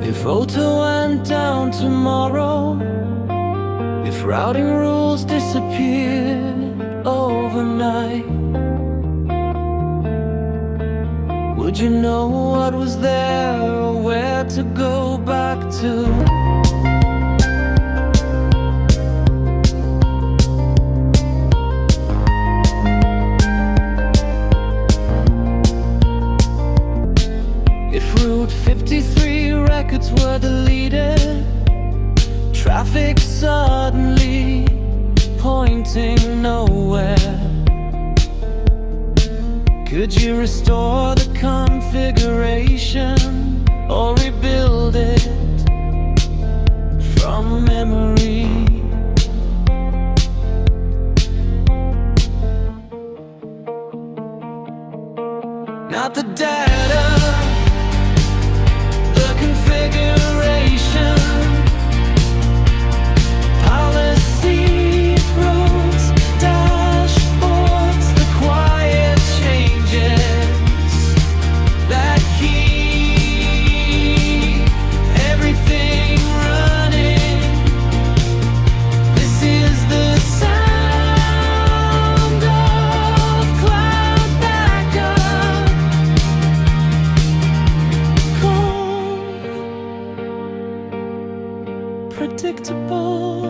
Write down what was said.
If Okta went down tomorrow, if routing rules disappeared overnight, would you know what was there or where to go back to? If Route 53 records were deleted, traffic suddenly pointing nowhere, could you restore the configuration or rebuild it from memory? Not the data, the configuration, policy, roads, dashboards, the quiet changes that keep everything running. This is the sound of cloud backup. Calm, predictable,